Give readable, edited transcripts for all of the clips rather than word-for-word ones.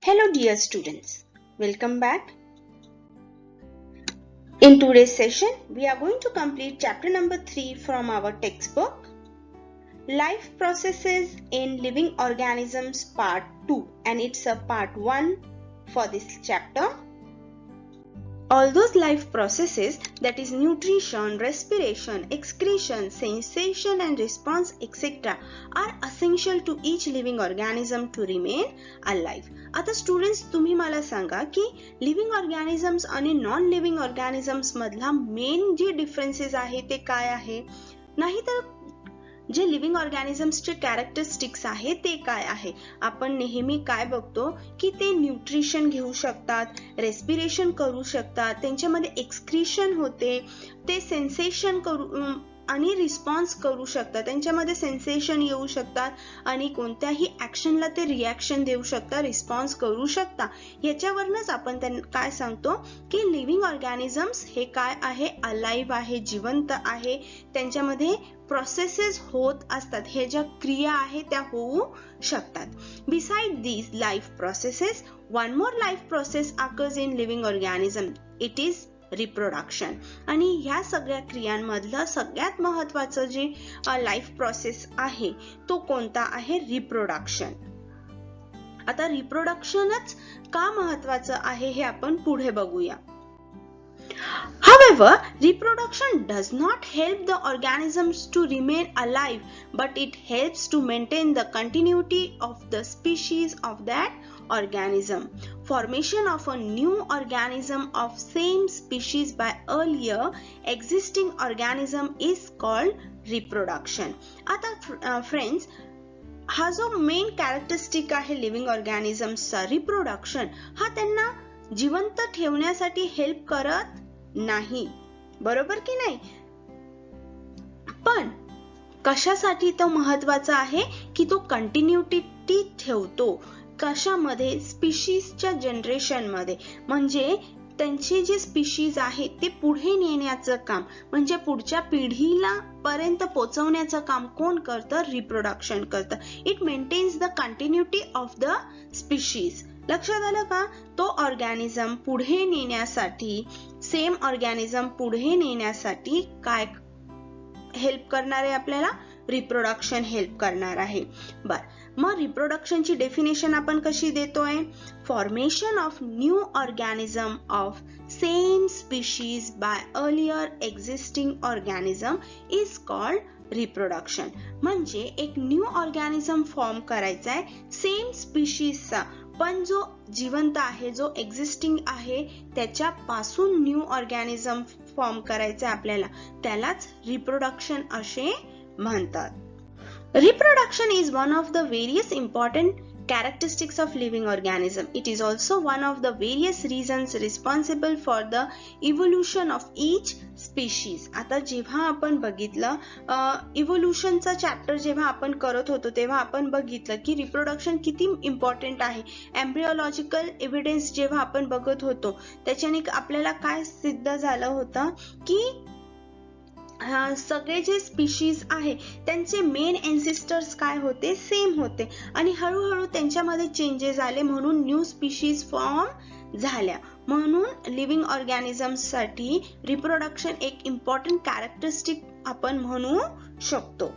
Hello dear students, welcome back. In today's session, we are going to complete chapter number 3 from our textbook, Life Processes in Living Organisms Part 2, and it's a part 1 for this chapter. All those life processes, that is nutrition, respiration, excretion, sensation and response etc. are essential to each living organism to remain alive. आता students तुम्ही मला सांगा की living organisms आणि non living organisms मधला main जे differences आहे ते काय आहे, नाहीतर जे लिव्हिंग ऑर्गॅनिझम्सचे कॅरेक्टरिस्टिक्स आहे ते काय आहे. आपण नेहमी काय बघतो की ते न्यूट्रिशन घेऊ शकतात, रेस्पिरेशन करू शकतात, त्यांच्यामध्ये एक्सक्रीशन होते, ते सेन्सेशन करू आणि रिस्पॉन्स करू शकतात, त्यांच्यामध्ये सेन्सेशन येऊ शकतात आणि कोणत्याही ऍक्शनला ते रिॲक्शन देऊ शकतात, रिस्पॉन्स करू शकतात. याच्यावरच आपण काय सांगतो की लिव्हिंग ऑर्गॅनिझम्स हे काय आहे, अलाइव्ह आहे, जिवंत आहे, त्यांच्यामध्ये प्रोसेसेस होत असतात, हे ज्या क्रिया आहेत त्या होऊ शकतात. Beside these life processes, one more life process occurs in living organism, it is reproduction. आणि ह्या सगळ्या क्रियांमधलं सगळ्यात महत्वाचं जे लाईफ प्रोसेस आहे तो कोणता आहे, रिप्रोडक्शन. आता रिप्रोडक्शनच का महत्वाचं आहे हे आपण पुढे बघूया. However, reproduction does not help the organisms to remain alive, but it helps to maintain the continuity of the species of that organism. Formation of a new organism of same species by earlier existing organism is called reproduction. आता friends, हा जो main characteristic आहे living ऑर्गॅनिझम्सचा, reproduction, हा त्यांना जिवंत ठेवण्यासाठी help करत नाही, बरोबर की नाही. पण कशासाठी तो महत्वाचा आहे की तो कंटिन्युटी ठेवतो. कशामध्ये, स्पीशीजच्या जनरेशन मध्ये, म्हणजे त्यांचे जे स्पीशीज आहे ते पुढे नेण्याचं काम, म्हणजे पुढच्या पिढीला पर्यंत पोहोचवण्याचं काम कोण करतं, रिप्रोडक्शन करतं. It maintains the continuity of the species. लक्षात आलं का. तो ऑर्गॅनिझम पुढे नेण्यासाठी, सेम ऑर्गॅनिझम पुढे नेण्यासाठी काय हेल्प करणार आहे आपल्याला, रिप्रोडक्शन हेल्प करणार आहे. बर, मग रिप्रोडक्शनची डेफिनेशन आपण कशी देतोय, formation of new organism of same species bye earlier existing organism is called reproduction. म्हणजे एक न्यू ऑर्गॅनिझम फॉर्म करायचा आहे सेम स्पीशीजचा, पण जो जिवंत आहे, जो एक्झिस्टिंग आहे त्याच्यापासून न्यू ऑर्गॅनिझम फॉर्म करायचा आपल्याला, त्यालाच रिप्रोडक्शन असे म्हणतात. Reproduction is one of the various important characteristics of living organism. It is also one of the various reasons responsible for the evolution of each species. आता जेव्हा आपण बघितलं इव्होल्युशनचा चॅप्टर जेव्हा आपण करत होतो तेव्हा आपण बघितलं की रिप्रोडक्शन किती इम्पॉर्टंट आहे. एम्ब्रिओलॉजिकल एव्हिडन्स जेव्हा आपण बघत होतो त्याच्याने आपल्याला काय सिद्ध झालं होतं की सगळे जे स्पीशीज आहे त्यांचे मेन एन्सिस्टर्स काय होते, सेम होते, आणि हळूहळू त्यांच्यामध्ये चेंजेस आले म्हणून न्यू स्पीशीज फॉर्म झाल्या. म्हणून लिव्हिंग ऑर्गॅनिझम्स साठी रिप्रोडक्शन एक इम्पॉर्टंट कॅरेक्टरिस्टिक आपण म्हणू शकतो.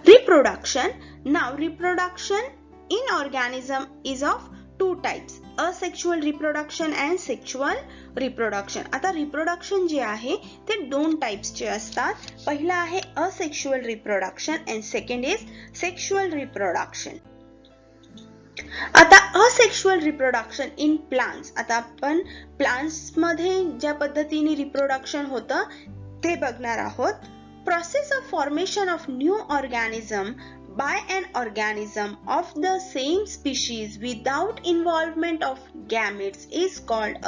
Reproduction. Now reproduction in organism is of two types, asexual reproduction and sexual reproduction. आता रिप्रोडक्शन जे आहे ते दोन टाइप्सचे असतात. पहिला आहे asexual reproduction and second is sexual reproduction. आता असेक्शुअल रिप्रोडक्शन इन प्लांट्स. आता आपण प्लांट्स मध्ये ज्या पद्धतीने रिप्रोडक्शन होतं ते बघणार आहोत. Process of formation of new organism by an organism of the same species without involvement of gametes is called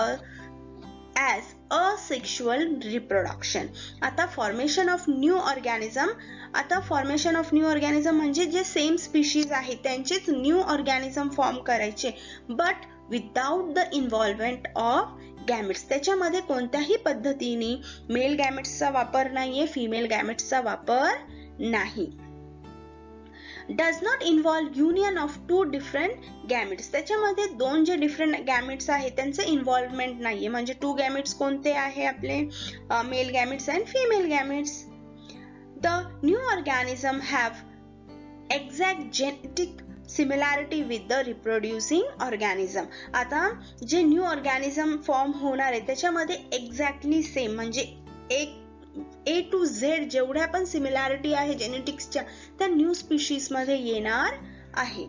as asexual reproduction. आता फॉर्मेशन ऑफ न्यू ऑर्गॅनिझम. आता फॉर्मेशन ऑफ न्यू ऑर्गॅनिझम म्हणजे जे same species आहे त्यांचेच new organism form करायचे, but without the involvement of gametes. त्याच्यामध्ये कोणत्याही पद्धतीने मेल गॅमेट्सचा वापर नाहीये, फिमेल गॅमेट्सचा वापर नाही. Does not involve union of two different gametes. त्याच्यामध्ये दोन जे डिफरंट गॅमेट्स आहेत त्यांचं इन्व्हॉल्वमेंट नाहीये. म्हणजे टू गॅमेट्स कोणते आहे आपले, male gametes and female gametes. The new organism have exact genetic similarity with the reproducing organism. आता जे न्यू ऑर्गॅनिझम फॉर्म होणार आहे त्याच्यामध्ये एक्झॅक्टली सेम म्हणजे एक A to Z जेवढ्या पण सिमिलॅरिटी आहे जेनेटिक्सच्या त्या न्यू स्पीशीज मध्ये येणार आहे.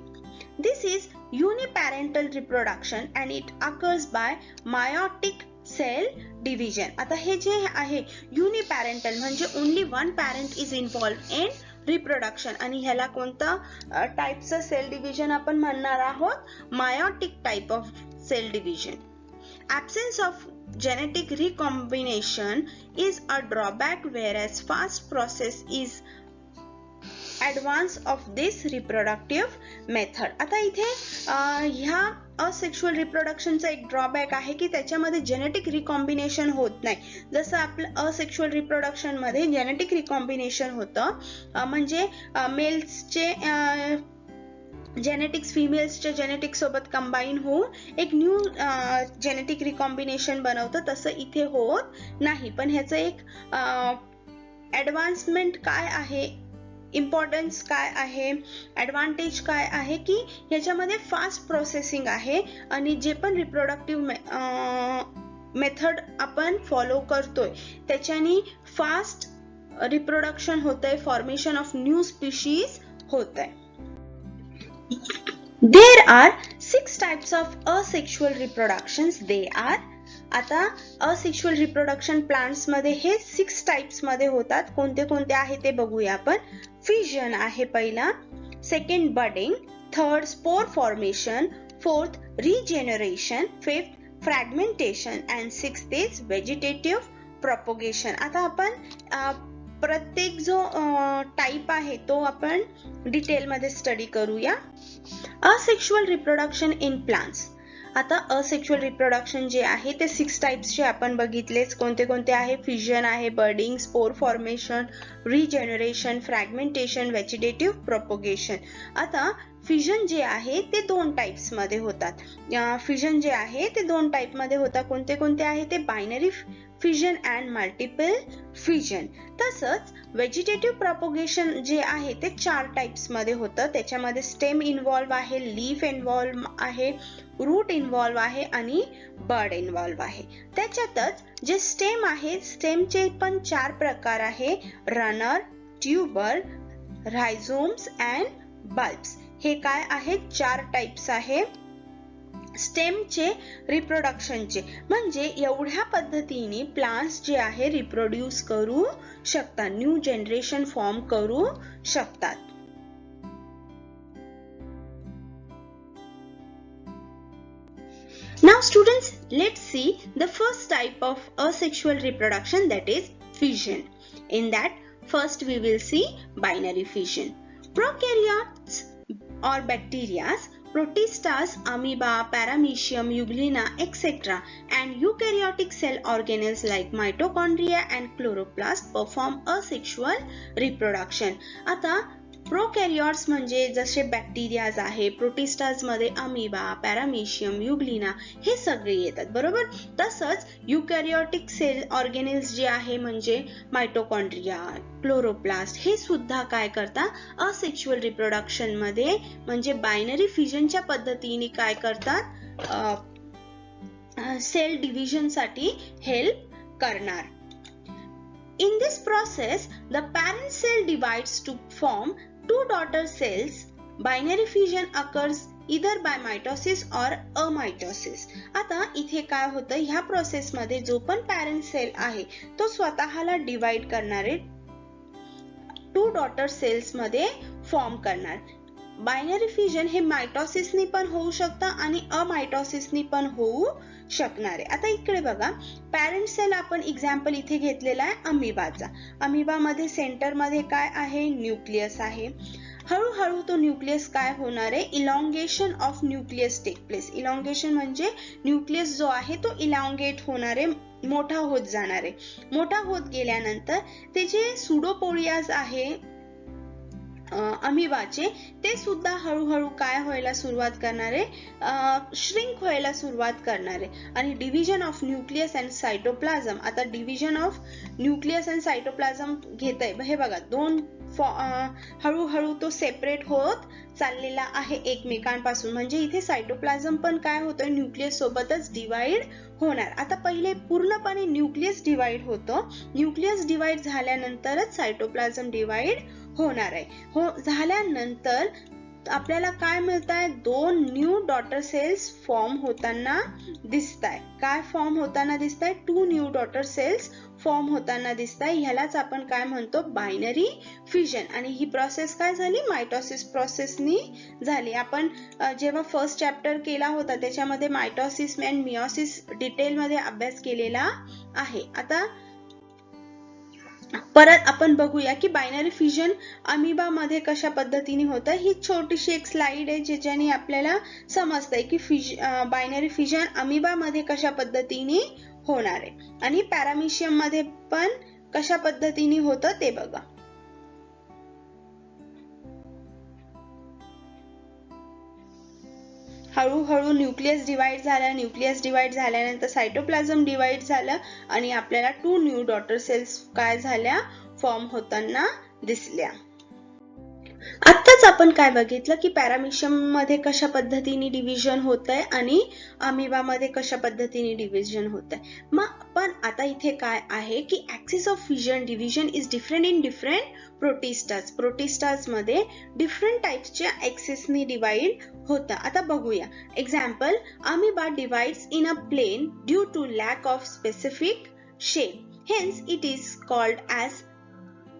This is uniparental reproduction and it occurs by meiotic cell division. आता हे जे आहे युनिपॅरेंटल म्हणजे only one parent is involved in reproduction आणि ह्याला कोणतं टाइपचं सेल डिव्हिजन आपण म्हणणार आहोत, meiotic type of cell division. Absence of genetic recombination is a drawback, whereas fast process is advance of this reproductive method. आता इथे ह्या असेक्शुअल रिप्रोडक्शनचा एक ड्रॉबॅक आहे की त्याच्यामध्ये जेनेटिक रिकॉम्बिनेशन होत नाही. जसं आपलं असेक्शुअल रिप्रोडक्शन मध्ये जेनेटिक रिकॉम्बिनेशन होतं म्हणजे मेल्सचे जेनेटिक्स फिमेल्सच्या जेनेटिक्स सोबत कंबाईन होऊन एक न्यू जेनेटिक रिकॉम्बिनेशन बनवतं, तसं इथे होत नाही. पण ह्याचं एक ऍडव्हान्समेंट काय आहे, इम्पॉर्टन्स काय आहे, ऍडव्हान्टेज काय आहे की ह्याच्यामध्ये फास्ट प्रोसेसिंग आहे आणि जे पण रिप्रोडक्टिव्ह मेथड आपण फॉलो करतोय त्याच्यानी फास्ट रिप्रोडक्शन होतंय, फॉर्मेशन ऑफ न्यू स्पीशीज होतंय. There are 6 types of asexual reproductions. They are, आता asexual reproduction plants मध्ये हे 6 types मध्ये होतात. कोणते कोणते आहे ते बघूया आपण. Fission आहे पहिला, second budding, third spore formation, fourth regeneration, fifth fragmentation and sixth is vegetative propagation. आता आपण प्रत्येक जो टाइप आहे तो आपण डिटेल मध्ये स्टडी करूया. Asexual reproduction in plants. आता असेक्शुअल रिप्रोडक्शन जे आहे ते 6 टाइप्सचे आपण बघितलेच. कोणते कोणते आहे, फिजन आहे, budding, spore formation, regeneration, fragmentation, vegetative propagation. आता फिजन जे आहे ते 2 टाइप्स मध्ये होतात. फिजन जे आहे ते 2 टाइप मध्ये होतात. कोणते कोणते आहे ते, binary fission and multiple fission. तसंच व्हेजिटेटिव्ह प्रॉपगेशन जे आहे ते 4 टाइप्स मध्ये होतं. त्याच्यामध्ये स्टेम इन्व्हॉल्व आहे, लीफ इन्व्हॉल्व आहे, रूट इन्व्हॉल्व आहे आणि बर्ड इन्व्हॉल्व आहे. त्याच्यातच जे स्टेम आहे, स्टेमचे पण 4 प्रकार आहे, रनर, ट्यूबर, रायझोम्स अँड बल्ब्स. हे काय आहेत, 4 टाइप्स आहे स्टेमचे रिप्रोडक्शनचे. म्हणजे एवढ्या पद्धतीने प्लांट्स जे आहे रिप्रोड्यूस करू शकतात, न्यू जनरेशन फॉर्म करू शकतात. Now students, let's see the first type of asexual reproduction, that is fission. In that, first we will see binary fission. Prokaryotes or bacteria, protistas, amoeba, paramecium, euglena, etc. and eukaryotic cell organelles like mitochondria and chloroplast perform asexual reproduction. आता प्रोकॅरियोट्स म्हणजे जसे bacterias आहे, प्रोटिस्टाज मध्ये amoeba, paramecium, युग्लिना हे सगळे येतात, बरोबर. तसंच युकॅरियोटिक सेल ऑर्गेनेल्स जे आहे म्हणजे मायटोकॉन्ड्रिया, क्लोरोप्लास्ट हे सुद्धा काय करतात, असेक्शुअल रिप्रोडक्शन मध्ये म्हणजे बायनरी फिजनच्या पद्धतीने काय करतात, सेल डिव्हिजन साठी हेल्प करणार. In this process, the parent cell divides to form 2 daughter cells. Binary fission occurs either by mitosis or amitosis. आता इथे काय होतं, ह्या प्रोसेस मध्ये जो पण पॅरेंट सेल आहे तो स्वतःला डिवाइड करणारे 2 डॉटर सेल्स मध्ये फॉर्म करणार. बायनरी फिजन हे मायटोसिसनी पण होऊ शकतं आणि अमायटोसिसनी पण होऊ शकणार आहे. आता इकडे बघा, पॅरेंट सेल आपण एक्झाम्पल इथे घेतलेला आहे अमिबाचा. अमिबा मध्ये सेंटर मध्ये काय आहे, न्यूक्लियस आहे. हळूहळू तो न्यूक्लियस काय होणार आहे, elongation of nucleus take place. Elongation म्हणजे न्यूक्लियस जो आहे तो इलॉंगेट होणार आहे, मोठा होत जाणार आहे. मोठा होत गेल्यानंतर ते जे सुडोपोडियाज आहे अमिबाचे ते सुद्धा हळूहळू काय व्हायला सुरुवात करणार आहे, श्रिंक व्हायला सुरुवात करणार आहे. आणि division of nucleus and cytoplasm, आता division of nucleus and cytoplasm घेत आहे. हे बघा दोन हळूहळू तो सेपरेट होत चाललेला आहे एकमेकांपासून. म्हणजे इथे सायटोप्लाझम पण काय होतोय, न्यूक्लियस सोबतच डिवाइड होणार. आता पहिले पूर्णपणे न्यूक्लियस डिवाइड होतं, न्यूक्लियस डिवाइड झाल्यानंतरच सायटोप्लाझम डिवाइड होणार आहे. हो झाल्यानंतर आपल्याला काय मिळत आहे, दोन न्यू डॉटर सेल्स फॉर्म होताना दिसत आहे. काय फॉर्म होताना दिसत आहे, 2 न्यू डॉटर सेल्स फॉर्म होताना दिसत आहे. ह्यालाच आपण काय म्हणतो, बायनरी फिजन. आणि ही प्रोसेस काय झाली, मायटोसिस प्रोसेसनी झाली. आपण जेव्हा फर्स्ट चॅप्टर केला होता त्याच्यामध्ये मायटोसिस अँड मियोसिस डिटेल मध्ये अभ्यास केलेला आहे. आता परत आपण बघूया की बायनरी फिजन अमिबा मध्ये कशा पद्धतीने होतं. ही छोटीशी एक स्लाइड आहे ज्याच्याने आपल्याला समजतंय की बायनरी फिजन अमिबा मध्ये कशा पद्धतीने होणार आहे आणि पॅरामिशियम मध्ये पण कशा पद्धतीने होतं ते बघा. हळूहळू न्यूक्लियस डिवाइड झाला, न्यूक्लियस डिवाइड झाल्यानंतर सायटोप्लाझम डिवाइड झालं आणि आपल्याला 2 न्यू डॉटर सेल्स काय झाल्या, फॉर्म होताना दिसल्या. आत्ताच आपण काय बघितलं की पॅरामिशियम मध्ये कशा पद्धतीने डिव्हिजन होतंय आणि अमिबा मध्ये कशा पद्धतीने डिव्हिजन होतंय. मग पण आता इथे काय आहे की axis of fission division is different in different protistas. Protistas मध्ये डिफरंट टाइप्सच्या ऍक्सिसनी डिवाइड होतं. आता बघूया example, amoeba divides in a plane due to lack of specific shape, hence it is called as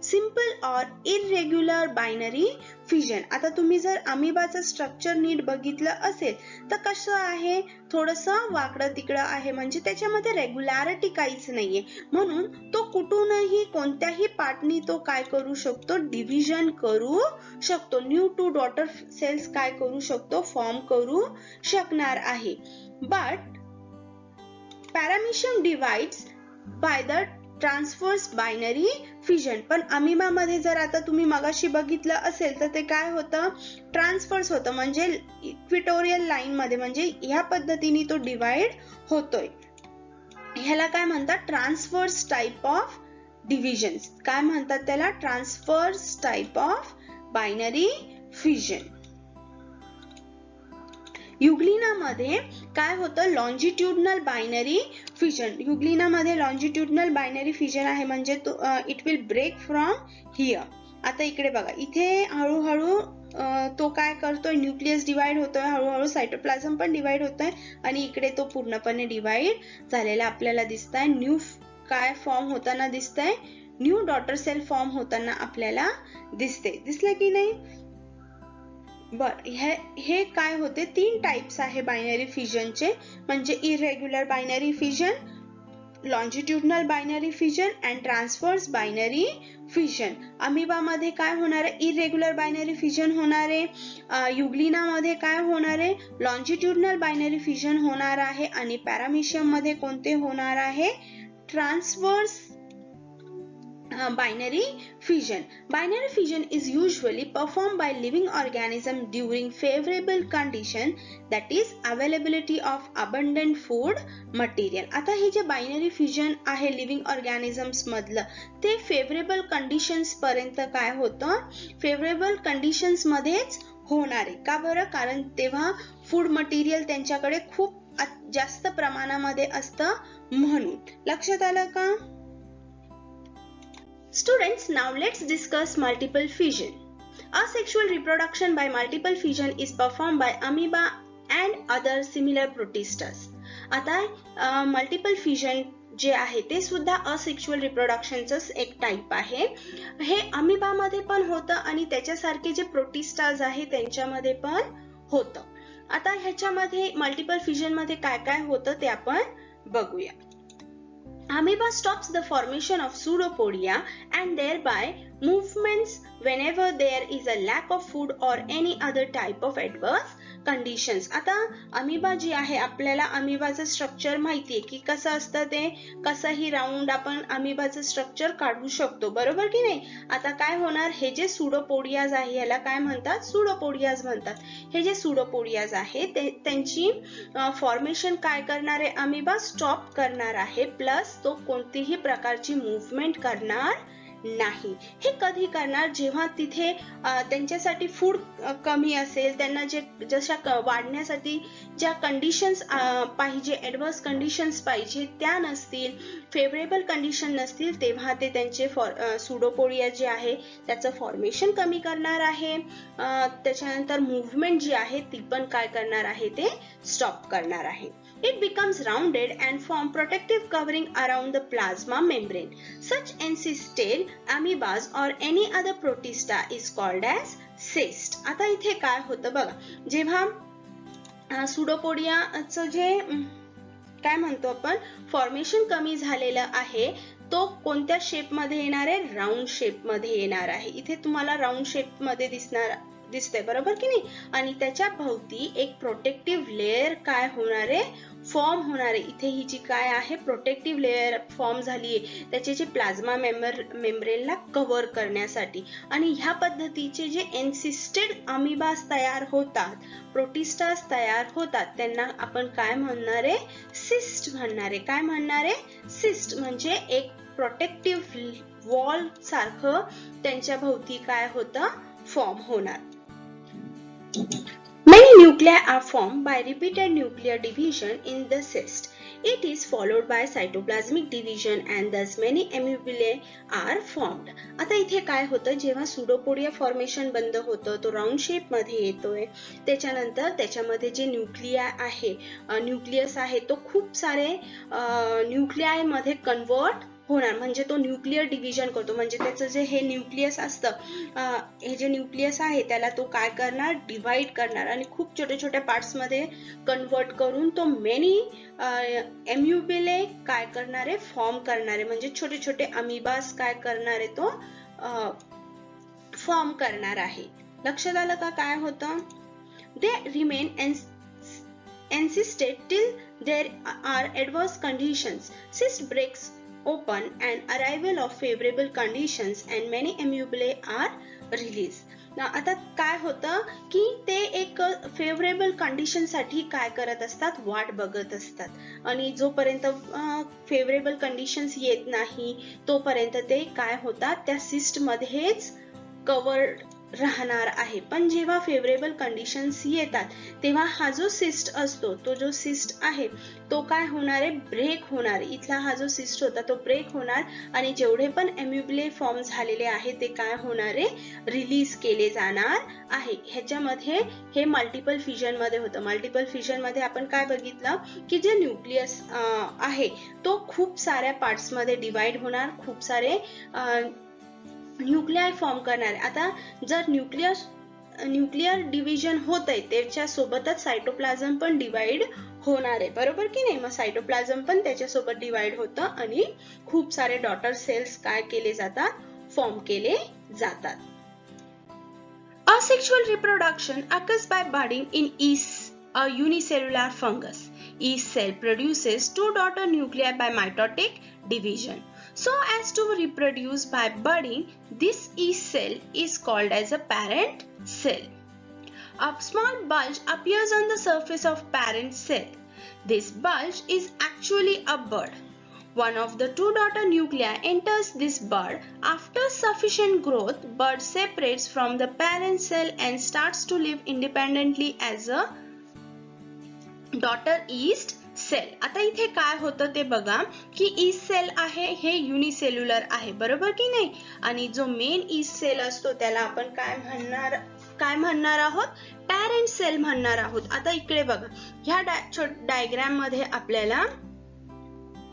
simple और इरेग्युलर बायनरी फिजन. आता तुम्ही जर अमिबाचं स्ट्रक्चर नीट बघितलं असेल तर कसं आहे, थोडंसं वाकडं तिकडं आहे, म्हणजे त्याच्यामध्ये रेग्युलॅरिटी काहीच नाहीये. म्हणून तो कुठूनही कोणत्याही पार्टनी तो काय करू शकतो, डिव्हिजन करू शकतो. न्यू 2 डॉटर सेल्स काय करू शकतो, फॉर्म करू शकणार आहे. But paramecium divides by the transverse binary fission. पण अमिबा मध्ये जर आता तुम्ही मगाशी बघितलं असेल तर ते काय होतं, ट्रान्सव्हर्स होतं, म्हणजे इक्विटोरियल लाईन मध्ये, म्हणजे ह्या पद्धतीने तो डिवाइड होतोय. ह्याला काय म्हणतात, ट्रान्सव्हर्स टाइप ऑफ डिव्हिजन्स. काय म्हणतात त्याला, transverse type of binary fission. Euglena मध्ये काय होतं, लॉन्जिट्युडनल बायनरी फिजन. युग्लिना मध्ये लॉन्जिट्युडनल बायनरी फिजन आहे, म्हणजे it will break from here. आता इकडे बघा, इथे हळूहळू तो काय करतोय, न्यूक्लियस डिवाइड होतोय, हळूहळू सायटोप्लाझम पण डिवाइड होतोय आणि इकडे तो पूर्णपणे डिवाइड झालेला आपल्याला दिसतंय. न्यू काय फॉर्म होताना दिसतंय, न्यू डॉटर सेल फॉर्म होताना आपल्याला दिसले की नाही. बर, हे काय होते, 3 टाइप्स आहे बायनरी फिजनचे, म्हणजे irregular binary fission, longitudinal binary fission and transverse binary fission. Amoeba मध्ये काय होणार आहे, इरेग्युलर बायनरी फिजन होणार आहे. युग्लिना मध्ये काय होणार आहे, लॉन्जिट्युडनल बायनरी फिजन होणार आहे. आणि पॅरामिशियम मध्ये कोणते होणार आहे, transverse binary fission. Binary fission is usually performed by living organism during favorable condition, that is availability of abundant food material. आता हे जे बायनरी फिजन आहे लिव्हिंग ऑर्गॅनिझम्स मधलं, ते फेवरेबल कंडिशन्स पर्यंत काय होतं, फेवरेबल कंडिशन्स मध्येच होणार आहे. का बरं, कारण तेव्हा फूड मटेरियल त्यांच्याकडे खूप जास्त प्रमाणामध्ये असतं म्हणून. लक्षात आलं का? Students, now let's discuss multiple fission. Asexual reproduction by multiple fission is performed by amoeba and other similar protistas. आता multiple fission जे आहे ते सुद्धा असेक्शुअल रिप्रोडक्शनच एक टाइप आहे. हे अमिबा मध्ये पण होतं आणि त्याच्यासारखे जे प्रोटिस्टाज आहे त्यांच्यामध्ये पण होतं. आता ह्याच्यामध्ये मल्टिपल फिजन मध्ये काय काय होतं ते आपण बघूया. Amoeba stops the formation of pseudopodia and thereby movements whenever there is a lack of food or any other type of adverse conditions. आता अमिबा जी आहे, आपल्याला अमिबाचं स्ट्रक्चर माहितीये की कसं असतं ते, कसंही राऊंड आपण अमिबाचं स्ट्रक्चर काढू शकतो, बरोबर की नाही. आता काय होणार, हे जे सुडोपोडियाज आहे याला काय म्हणतात, सुडोपोडियाज म्हणतात. हे जे सुडोपोडियाज आहे त्यांची फॉर्मेशन काय करणार आहे, अमिबा स्टॉप करणार आहे, प्लस तो कोणतीही प्रकारची मूवमेंट करणार नाही. हे कधी करणार, जेव्हा तिथे त्यांच्यासाठी फूड कमी असेल, त्यांना जशा वाढण्यासाठी ज्या कंडिशन्स पाहिजे, ऍडव्हर्स कंडिशन्स पाहिजे त्या नसतील, फेवरेबल कंडिशन नसतील, तेव्हा ते त्यांचे सुडोपोडिया जे आहे त्याचं फॉर्मेशन कमी करणार आहे. त्याच्यानंतर मूव्हमेंट जी आहे ती पण काय करणार आहे, ते स्टॉप करणार आहे. It becomes rounded and form protective covering around the plasma membrane. Such encystal amoebas or any other protista is called as cyst. आता इथे काय होतं बघा, जेव्हा सुडोपोडियाचं जे काय म्हणतो आपण फॉर्मेशन कमी झालेलं आहे, तो कोणत्या शेप मध्ये येणार आहे, राऊंड शेप मध्ये येणार आहे. इथे तुम्हाला राऊंड शेप मध्ये दिसतंय, बरोबर की नाही. आणि त्याच्या भोवती एक प्रोटेक्टिव्ह लेयर काय होणार आहे, फॉर्म होणार आहे. इथे ही जी काय आहे प्रोटेक्टिव्ह लेयर फॉर्म झाली आहे, त्याचे जे प्लाझ्मा मेम्ब्रेनला कव्हर करण्यासाठी. आणि ह्या पद्धतीचे जे एन्सिस्टेड अमिबास तयार होतात, प्रोटिस्टास तयार होतात, त्यांना आपण काय म्हणणार आहे, सिस्ट म्हणणार आहे. काय म्हणणार आहे, सिस्ट. म्हणजे एक प्रोटेक्टिव्ह वॉल सारखं त्यांच्या भोवती काय होतं, फॉर्म होणार. Many nuclei are formed by repeated nuclear division in the cyst. It is followed by cytoplasmic division and thus many amoebulae are formed. आता इथे काय होतं, जेव्हा सुडोपोडिया फॉर्मेशन बंद होतं, तो राऊंड शेप मध्ये येतोय, त्याच्यानंतर त्याच्यामध्ये जे न्यूक्लियस आहे तो खूप सारे न्यूक्लियाय मध्ये कन्वर्ट होणार. म्हणजे तो न्यूक्लियर डिव्हिजन करतो. म्हणजे त्याचं जे हे न्यूक्लियस असतं, हे जे न्यूक्लियस आहे त्याला तो काय करणार, डिवाइड करणार आणि खूप छोट्या छोट्या पार्ट्स मध्ये कन्वर्ट करून तो मेनी एम्युबिले काय करणार आहे, फॉर्म करणार आहे. म्हणजे छोटे छोटे अमिबास काय करणार आहे, तो फॉर्म करणार आहे. लक्षात आलं का काय होतं. They remain encysted till there are adverse conditions. Cyst breaks open and arrival of favorable conditions and many amoebulae are released. आता काय होतं की ते एक फेवरेबल कंडिशन साठी काय करत असतात, वाट बघत असतात. आणि जोपर्यंत फेवरेबल कंडिशन्स येत नाही तोपर्यंत ते काय होतात, त्या सिस्ट मध्येच कव्हर्ड राहणार आहे. पण जेव्हा फेवरेबल कंडिशन्स येतात तेव्हा हा जो सिस्ट असतो, तो जो सिस्ट आहे तो काय होणार आहे, ब्रेक होणार. इथला हा जो सिस्ट होता तो ब्रेक होणार आणि जेवढे पण एम्युब्ले फॉर्म झालेले आहे ते काय होणार आहे, रिलीज केले जाणार आहे. ह्याच्यामध्ये हे मल्टिपल फ्युजन मध्ये होतं. मल्टिपल फ्युजन मध्ये आपण काय बघितलं की जे न्यूक्लियस आहे तो खूप साऱ्या पार्ट्स मध्ये डिवाइड होणार, खूप सारे न्यूक्लियाय फॉर्म करणार. आता जर न्यूक्लियर डिव्हिजन होत आहे त्याच्या सोबतच सायटोप्लाझम पण डिवाइड होणार आहे, बरोबर की नाही. मग सायटोप्लाझम पण त्याच्यासोबत डिवाइड होतं आणि खूप सारे डॉटर सेल्स काय केले जातात, फॉर्म केले जातात. Asexual reproduction occurs by budding in yeast, a unicellular fungus. Each cell produces 2 daughter nuclei by mitotic division. So as to reproduce by budding, this yeast cell is called as a parent cell. A small bulge appears on the surface of parent cell. This bulge is actually a bud. One of the 2 daughter nuclei enters this bud. After sufficient growth, bud separates from the parent cell and starts to live independently as a daughter yeast cell. आता इथे काय होतं ते बघा की yeast cell आहे हे unicellular आहे, बरोबर की नाही. आणि जो मेन ईस्ट सेल असतो त्याला आपण काय म्हणणार आहोत, पॅरेंट सेल म्हणणार आहोत. आता इकडे बघा, ह्या डायग्राम मध्ये आपल्याला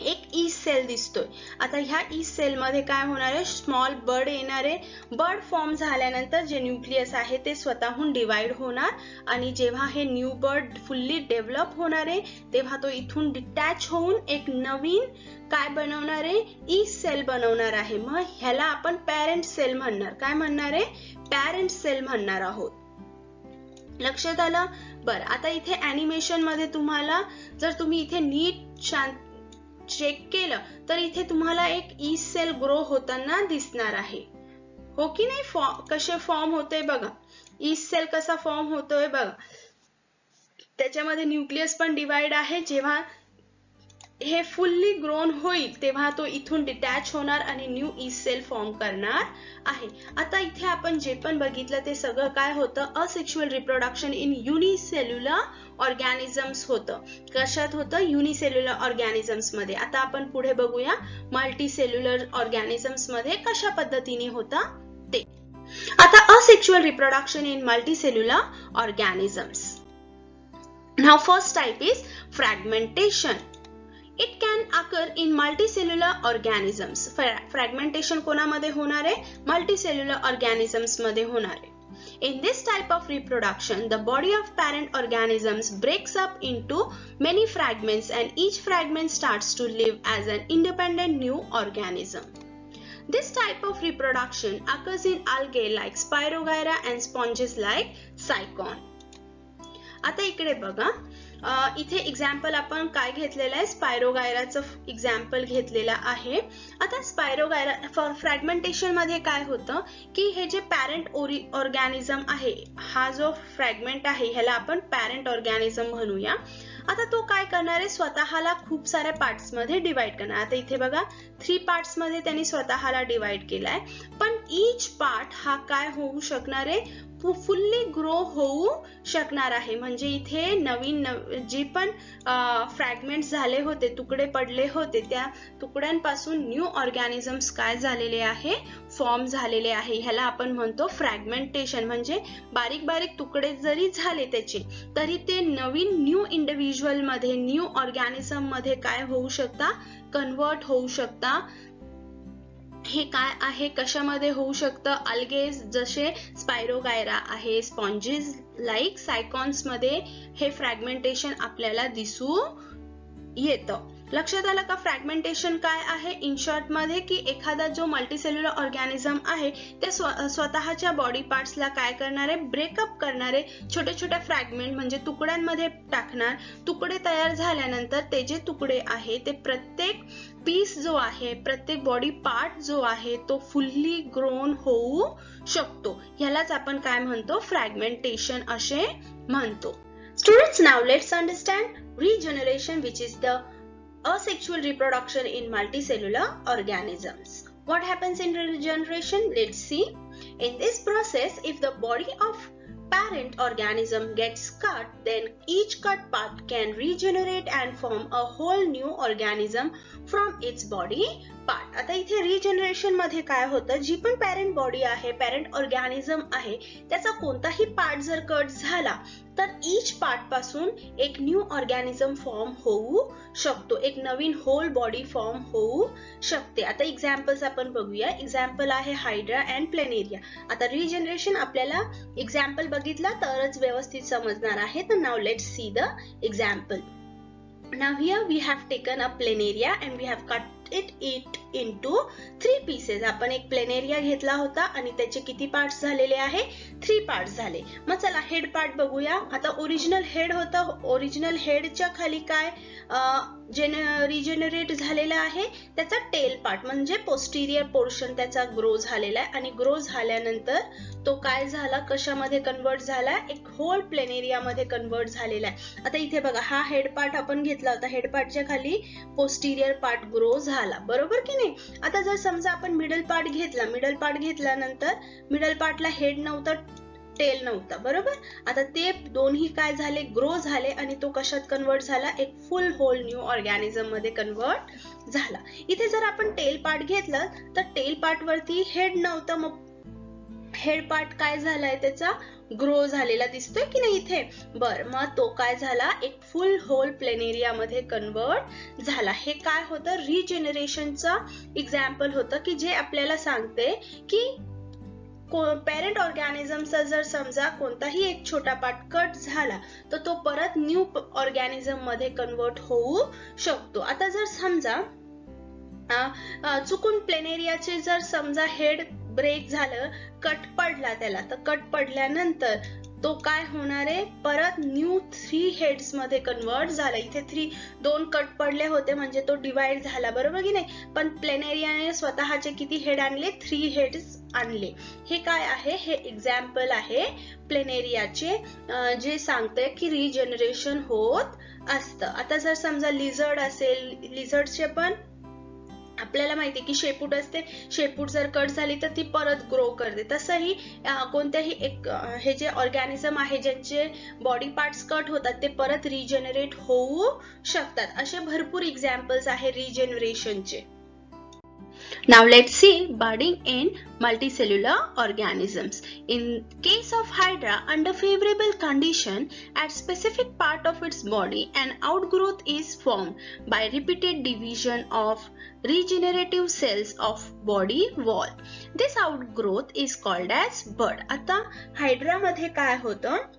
एक ईस्ट सेल दिसतोय. आता ह्या ईस्ट सेल मध्ये काय होणार आहे, स्मॉल बड येणार आहे. बड फॉर्म झाल्यानंतर जे न्यूक्लियस आहे ते स्वतःहून डिवाइड होणार आणि जेव्हा हे न्यू बड फुल्ली डेव्हलप होणार आहे तेव्हा तो इथून डिटॅच होऊन एक नवीन काय बनवणार आहे, ईस्ट सेल बनवणार आहे. मग ह्याला आपण पॅरेंट सेल म्हणणार. काय म्हणणार आहे, पॅरेंट सेल म्हणणार आहोत. लक्षात आलं, बरं, आता इथे ॲनिमेशन मध्ये तुम्हाला जर तुम्ही इथे नीट चेक केलं तर इथे तुम्हाला एक ईस्ट सेल ग्रो होताना दिसणार आहे, हो की नाही? कसे फॉर्म होते बघा, ईस्ट सेल कसा फॉर्म होतोय बघा, त्याच्यामध्ये न्यूक्लियस पण डिवाइड आहे. जेव्हा हे फुल्ली ग्रोन होईल तेव्हा तो इथून डिटॅच होणार आणि न्यू ईस्ट सेल फॉर्म करणार आहे. आता इथे आपण जे पण बघितलं ते सगळं काय होतं, asexual reproduction in unicellular organisms होतं. कशात होतं? युनिसेल्युलर ऑर्गॅनिझम्स मध्ये. आता आपण पुढे बघूया मल्टीसेल्युलर ऑर्गॅनिझम्स मध्ये कशा पद्धतीने होतं ते. आता asexual reproduction in multicellular organisms. Now first type is fragmentation. It can occur in multicellular organisms. Fragmentation कोणामध्ये होणार आहे? Multicellular organisms मध्ये होणार आहे. In this type of reproduction, the body of parent organisms breaks up into many fragments and each fragment starts to live as an independent new organism. This type of reproduction occurs in algae like Spirogyra and sponges like Cycon. आता इकडे बघा, इथे example आपण काय घेतलेलं आहे, स्पायरोगायराचं example घेतलेलं आहे. आता स्पायरोगायरा फ्रॅगमेंटेशन मध्ये काय होतं की हे जे पॅरेंट ऑर्गॅनिझम आहे, हा जो फ्रॅगमेंट आहे ह्याला आपण पॅरेंट ऑर्गॅनिझम म्हणूया. आता तो काय करणार आहे, स्वतःला खूप साऱ्या पार्ट्स मध्ये डिवाइड करणार. आता इथे बघा 3 पार्ट्स मध्ये त्यांनी स्वतःला डिवाइड केलाय, पण ईच पार्ट हा काय होऊ शकणार आहे, फुल्ली ग्रो होऊ शकणार आहे. म्हणजे इथे नवीन जे पण फ्रॅगमेंट्स झाले होते, तुकडे पडले होते, त्या तुकड्यांपासून न्यू ऑर्गॅनिझम्स काय झालेले आहे, फॉर्म झालेले आहे. ह्याला आपण म्हणतो फ्रॅगमेंटेशन. म्हणजे बारीक बारीक तुकडे जरी झाले त्याचे, तरी ते नवीन न्यू इंडिव्हिज्युअल मध्ये, न्यू ऑर्गॅनिझम मध्ये काय होऊ शकता, कन्वर्ट होऊ शकता. हे काय आहे, कशामध्ये होऊ शकतं, अल्गेज जसे स्पायरोगायरा आहे, स्पॉन्जेस लाईक सायकॉन्स मध्ये हे फ्रॅगमेंटेशन आपल्याला दिसू येतं. लक्षात आलं का फ्रॅगमेंटेशन काय आहे? इन शॉर्ट मध्ये की एखादा जो मल्टीसेल्युलर ऑर्गॅनिझम आहे ते स्वतःच्या बॉडी पार्ट्सला काय करणार आहे, ब्रेकअप करणार आहे, छोट्या छोट्या फ्रॅगमेंट म्हणजे तुकड्यांमध्ये टाकणार. तुकडे तयार झाल्यानंतर ते जे तुकडे आहे ते प्रत्येक पीस जो आहे, प्रत्येक बॉडी पार्ट जो आहे तो फुल्ली ग्रोन होऊ शकतो. ह्यालाच आपण काय म्हणतो, फ्रॅगमेंटेशन असे म्हणतो. Students, now let's understand regeneration, which is the asexual reproduction in multicellular organisms. What happens in regeneration? Let's see. In this process, if the body of parent organism gets cut, then each cut part can regenerate and form a whole new organism from its body part. आता इथे regeneration मध्ये काय होतं, जी पण parent body आहे, parent organism आहे, त्याचा कोणताही पार्ट जर कट झाला तर ईच पार्ट पासून एक न्यू ऑर्गॅनिझम फॉर्म होऊ शकतो, एक नवीन होल बॉडी फॉर्म होऊ शकते. आता एक्झाम्पल्स आपण बघूया. एक्झाम्पल आहे हायड्रा अँड प्लेनेरिया. आता रिजनरेशन आपल्याला एक्झाम्पल बघितला तरच व्यवस्थित समजणार आहे. तर now let's see the example. Now here we have taken a planaria and we have cut it into 3 pieces. आपण एक प्लेनेरिया घेतला होता आणि त्याचे किती पार्ट्स झालेले आहे, 3 पार्ट्स झाले. मग चला हेड पार्ट बघूया. आता ओरिजिनल हेड होता, ओरिजिनल हेडच्या खाली काय रिजेनरेट झालेला आहे, त्याचा टेल पार्ट म्हणजे पोस्टिरियर पोर्शन त्याचा ग्रो झालेला आहे. आणि ग्रो झाल्यानंतर तो काय झाला, कशामध्ये कन्वर्ट झाला, एक होल प्लेनेरिया मध्ये कन्वर्ट झालेला आहे. आता इथे बघा हा हेड पार्ट आपण घेतला होता, हेड पार्टच्या खाली पोस्टिरियर पार्ट ग्रो झाला, बरोबर की नाही. आता जर समजा आपण मिडल पार्ट घेतला, मिडल पार्ट घेतल्यानंतर मिडल पार्टला हेड नव्हता, टेल नव्हता, बरोबर. आता ते दोन्ही काय झाले, ग्रो झाले आणि तो कशात कन्वर्ट झाला, एक फुल होल न्यू ऑर्गॅनिझम मध्ये कन्वर्ट झाला. इथे जर आपण टेल पार्ट घेतलं तर टेल पार्ट वरती हेड नव्हतं, मग हेड पार्ट काय झालाय, त्याचा ग्रो झालेला दिसतोय की नाही इथे. बर, मग तो काय झाला, एक फुल होल प्लेनेरिया मध्ये कन्वर्ट झाला. हे काय होतं, रिजेनरेशनचा एक्झाम्पल होतं की जे आपल्याला सांगते की पॅरेंट ऑर्गॅनिझमचा जर समजा कोणताही एक छोटा पार्ट कट झाला तर तो परत न्यू ऑर्गॅनिझम मध्ये कन्वर्ट होऊ शकतो. आता जर समजा चुकून प्लेनेरियाचे जर समजा हेड ब्रेक झालं, कट पडला त्याला, तर कट पडल्यानंतर तो काय होणार आहे, परत न्यू 3 हेड्स मध्ये कन्वर्ट झाला. इथे 2 कट पडले होते म्हणजे तो डिवाइड झाला, बरोबर की नाही. पण प्लेनेरियाने स्वतःचे किती हेड आणले, 3 हेड्स आणले. हे काय आहे, हे एक्झाम्पल आहे प्लेनेरियाचे, जे सांगते की रिजनरेशन होत असतं. आता जर समजा लिझर्ड असेल, लिझर्डचे पण आपल्याला माहिती की शेपूट असते, शेपूट जर कट झाली तर ती परत ग्रो करते. तसंही कोणत्याही एक हे जे ऑर्गॅनिझम आहे ज्यांचे बॉडी पार्ट्स कट होतात ते परत रिजनरेट होऊ शकतात. असे भरपूर एक्झाम्पल्स आहे रिजनरेशनचे. Now let's see budding in multicellular organisms. In case of Hydra, under favorable condition, at specific part of its body, an outgrowth is formed by repeated division of regenerative cells of body wall. This outgrowth is called as bud. आता hydra मध्ये काय होतं,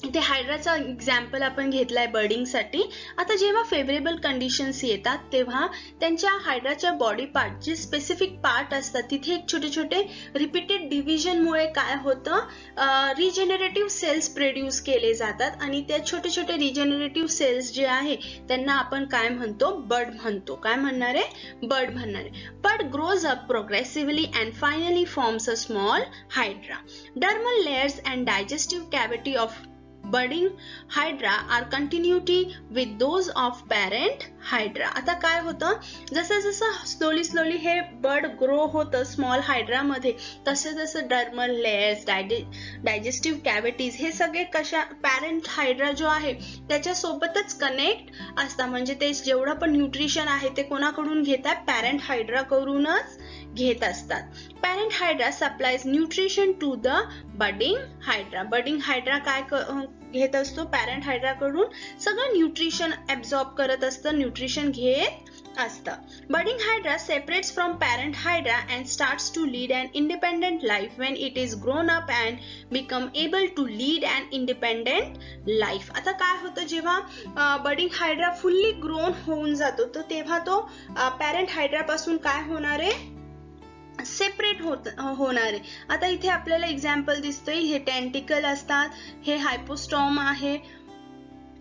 इथे हायड्राचा example आपण घेतलाय बर्डिंग साठी. आता जेव्हा फेवरेबल कंडिशन्स येतात तेव्हा त्यांच्या हायड्राच्या बॉडी पार्ट, जे स्पेसिफिक पार्ट असतात, तिथे एक छोटे छोटे रिपीटेड डिव्हिजन मुळे काय होतं, रिजेनरेटिव्ह सेल्स प्रोड्यूस केले जातात आणि त्या छोटे छोटे रिजेनरेटिव्ह सेल्स जे आहे त्यांना आपण काय म्हणतो, बड म्हणतो. काय म्हणणार आहे, बड म्हणणार आहे. Bud grows up progressively and finally forms a small hydra. Dermal layers and digestive cavity of budding hydra are continuity with those of parent hydra. आता काय होतं, जसं जसं स्लोली हे बड ग्रो होतं स्मॉल हायड्रा मध्ये, तसं डर्मल लेयर्स, डायजेस्टिव्ह कॅव्हिटीज हे सगळे कशा पॅरेंट हायड्रा जो आहे त्याच्या सोबतच कनेक्ट असतात. म्हणजे ते जेवढं पण न्यूट्रिशन आहे ते कोणाकडून घेतात, पॅरेंट हायड्रा कडूनच घेत असतात. Parent hydra supplies nutrition to the budding hydra. Budding hydra काय घेत असतो, पॅरेंट हायड्रा कडून सगळं न्यूट्रिशन ऍब्सॉर्ब करत असतं, न्यूट्रिशन घेत असतं. Budding hydra separates from parent hydra and starts to lead an independent life when it is grown up and become able to lead an independent life. आता काय होतं, जेव्हा बडिंग हायड्रा फुल्ली ग्रोन होऊन जातो तर तेव्हा तो पॅरेंट हायड्रा पासून काय होणार आहे, सेपरेट होणार आहे. आता इथे आपल्याला एक्झाम्पल दिसतोय, हे टेंटिकल असतात, हे हायपोस्टॉम आहे.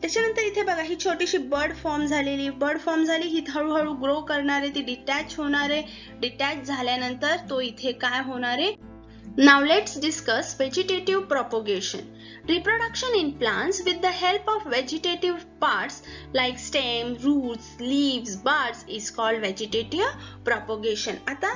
त्याच्यानंतर इथे बघा ही छोटीशी बर्ड फॉर्म झाली, ही हळूहळू ग्रो करणार आहे, ती डिटॅच होणार आहे. डिटॅच झाल्यानंतर तो इथे काय होणार आहे. Now let's discuss vegetative propagation. Reproduction in plants with the help of vegetative parts like stem, roots, leaves, buds is called vegetative propagation. आता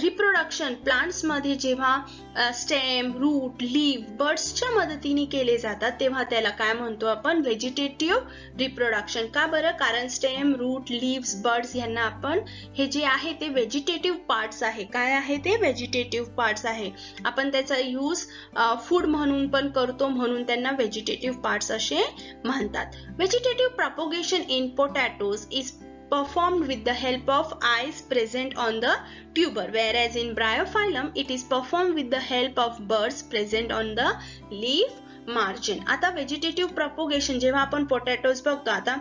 रिप्रोडक्शन प्लांट्स मध्ये जेव्हा स्टेम, रूट, लीफ, बर्ड्सच्या मदतीने केले जातात तेव्हा त्याला काय म्हणतो आपण, व्हेजिटेटिव्ह रिप्रोडक्शन. का बरं, कारण स्टेम, रूट, लीव्स, बर्ड्स यांना आपण हे जे आहे ते व्हेजिटेटिव्ह पार्ट्स आहे. काय आहे ते, व्हेजिटेटिव्ह पार्ट्स आहे. आपण त्याचा यूज फूड म्हणून पण करतो, म्हणून त्यांना व्हेजिटेटिव्ह पार्ट्स असे म्हणतात. Vegetative propagation in potatoes is performed with the help of eyes present on the tuber, whereas in Bryophyllum it is performed with the help of buds present on the leaf margin. आता vegetative propagation जेव्हा आपण potatoes बघतो, आता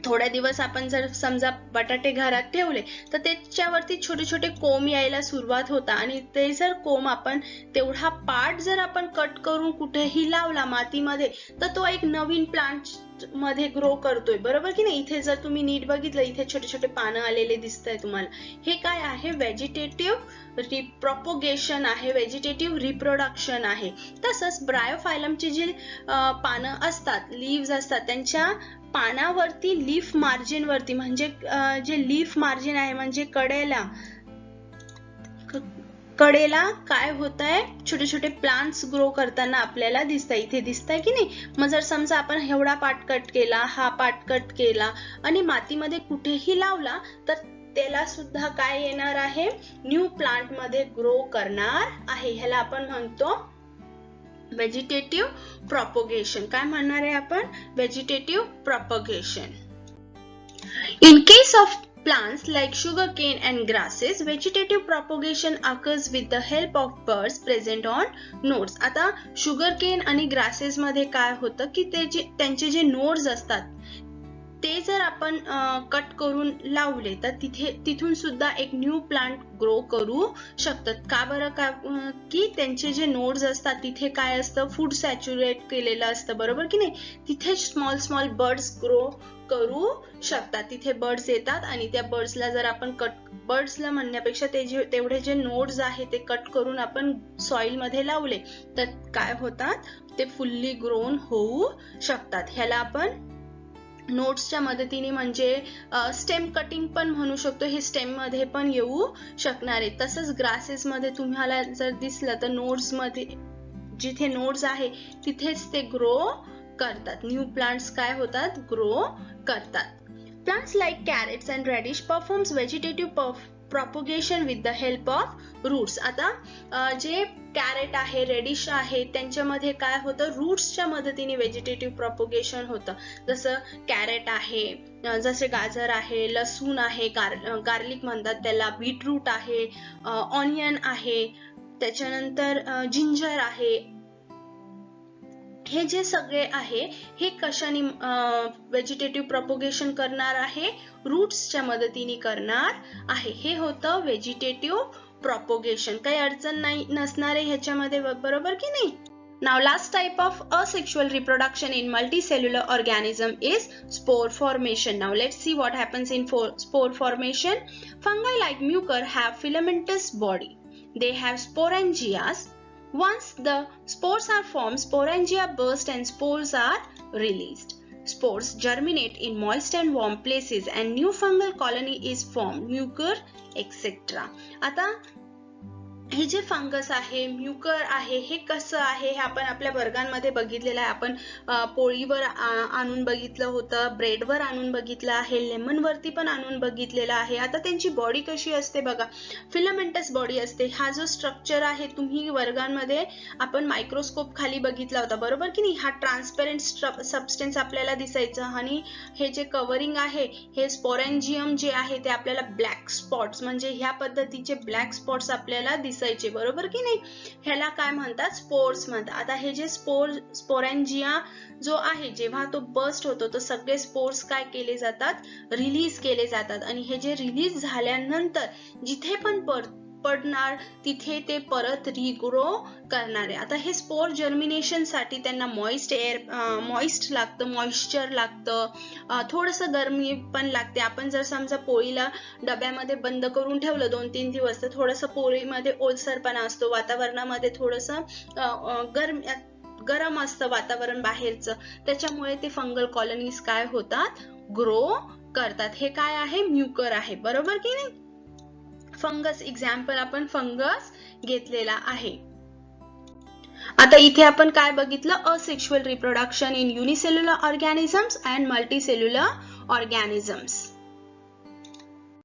थोड्या दिवस आपण जर समजा बटाटे घरात ठेवले तर त्याच्यावरती छोटे छोटे कोंब यायला सुरुवात होता आणि ते जर कोंब आपण तेवढा पार्ट जर आपण कट करून कुठेही लावला मातीमध्ये तर तो एक नवीन प्लांट मध्ये ग्रो करतोय, बरोबर की नाही. इथे जर तुम्ही नीट बघितलं, इथे छोटे छोटे पानं आलेले दिसत आहे तुम्हाला. हे काय आहे, व्हेजिटेटिव्ह प्रोपगेशन आहे, व्हेजिटेटिव्ह रिप्रोडक्शन आहे. तसंच ब्रायोफायलमची जी पानं असतात, लीव्स असतात, त्यांच्या पानावरती लीफ मार्जिन वरती, म्हणजे जे लीफ मार्जिन आहे म्हणजे कडेला काय होत आहे, छोटे छोटे प्लांट्स ग्रो करताना आपल्याला दिसतंय. इथे दिसतंय की नाही. मग जर समजा आपण एवढा पार्ट कट केला, हा पार्ट कट केला आणि मातीमध्ये कुठेही लावला तर त्याला सुद्धा काय येणार आहे, न्यू प्लांट मध्ये ग्रो करणार आहे. ह्याला आपण म्हणतो व्हेजिटेटिव्ह प्रोपगेशन. काय म्हणणार आहे आपण, vegetative propagation. In case of plants like sugarcane and grasses, vegetative propagation occurs with the help of buds present on nodes. आता sugarcane आणि grasses मध्ये काय होतं की त्यांचे जे nodes असतात ते जर आपण कट करून लावले तर तिथून सुद्धा एक न्यू प्लांट ग्रो करू शकतात. का बरं? की त्यांचे जे नोड्स असतात तिथे काय असतं, फूड सॅच्युरेट केलेलं असतं, बरोबर की नाही. तिथे स्मॉल बर्ड्स ग्रो करू शकतात. तिथे बर्ड्स येतात आणि त्या बर्ड्सला जर आपण बर्ड्सला म्हणण्यापेक्षा तेवढे जे नोड्स आहेत ते कट करून आपण सॉइल मध्ये लावले तर काय होतात, ते फुल्ली ग्रोन होऊ शकतात. ह्याला आपण नोड्सच्या मदतीने म्हणजे स्टेम कटिंग पण म्हणू शकतो. हे स्टेम मध्ये पण येऊ शकणार आहे. तसंच ग्रासेस मध्ये तुम्हाला जर दिसलं तर नोड्स मध्ये जिथे नोड्स आहे तिथेच ते ग्रो करतात. न्यू प्लांट्स काय होतात, ग्रो करतात. Plants like carrots and radish performs vegetative propagation with the help of roots. आता जे कॅरेट आहे, रेडिश आहे, त्यांच्यामध्ये काय होतं, रूट्सच्या मदतीने व्हेजिटेटिव्ह प्रॉपगेशन होतं. जसं कॅरेट आहे, जसे गाजर आहे, लसूण आहे, गार्लिक म्हणतात त्याला, बीटरूट आहे, ऑनियन आहे, त्याच्यानंतर जिंजर आहे. हे जे सगळे आहे हे कशाने व्हेजिटेटिव्ह प्रॉपगेशन करणार आहे, रूट्सच्या मदतीने करणार आहे. हे होतं व्हेजिटेटिव्ह प्रॉपगेशन. काही अडचण नसणार आहे ह्याच्यामध्ये, बरोबर की नाही. Now last type of asexual reproduction in multicellular organism is spore formation. Now let's see what happens in spore formation. Fungi like mucor have filamentous body. They have sporangias. Once the spores are formed, sporangia burst and spores are released. Spores germinate in moist and warm places and new fungal colony is formed. Mucor, etc. आता हे जे fungus आहे, Mucor आहे, हे कसं आहे हे आपण आपल्या वर्गांमध्ये बघितलेलं आहे. आपण पोळीवर आणून बघितलं होतं, ब्रेडवर आणून बघितलं आहे, लेमन वरती पण आणून बघितलेलं आहे. आता त्यांची बॉडी कशी असते बघा, फिलामेंटस बॉडी असते. हा जो स्ट्रक्चर आहे तुम्ही वर्गांमध्ये आपण मायक्रोस्कोप खाली बघितला होता, बरोबर की नाही. हा ट्रान्सपरंट सबस्टन्स आपल्याला दिसायचं आणि हे जे कव्हरिंग आहे हे स्पोरेंजियम जे आहे ते आपल्याला ब्लॅक स्पॉट्स म्हणजे ह्या पद्धतीचे ब्लॅक स्पॉट्स आपल्याला दिसायचे, बरोबर की नाही. ह्याला काय म्हणतात, स्पोर्स म्हणतात. आता हे जे स्पोरेंजिया जो आहे जेव्हा तो बस्ट होतो तर सगळे स्पोर्स काय केले जातात, रिलीज केले जातात आणि हे जे रिलीज झाल्यानंतर जिथे पण पडणार तिथे ते परत रिग्रो करणार आहे. आता हे स्पोर जर्मिनेशन साठी त्यांना मॉइस्ट लागतं, मॉइश्चर लागतं, थोडंसं गरमी पण लागते. आपण जर समजा पोळीला डब्यामध्ये बंद करून ठेवलं 2-3 दिवस तर थोडंसं पोळीमध्ये ओलसरपणा असतो, वातावरणामध्ये थोडंसं गरम असतं वातावरण बाहेरचं, त्याच्यामुळे ते फंगल कॉलनीज काय होतात, ग्रो करतात. हे काय आहे, म्युकर आहे, बरोबर की नाही. फंगस एक्झाम्पल आपण फंगस घेतलेला आहे. आता इथे आपण काय बघितलं, asexual reproduction in unicellular organisms and multicellular organisms.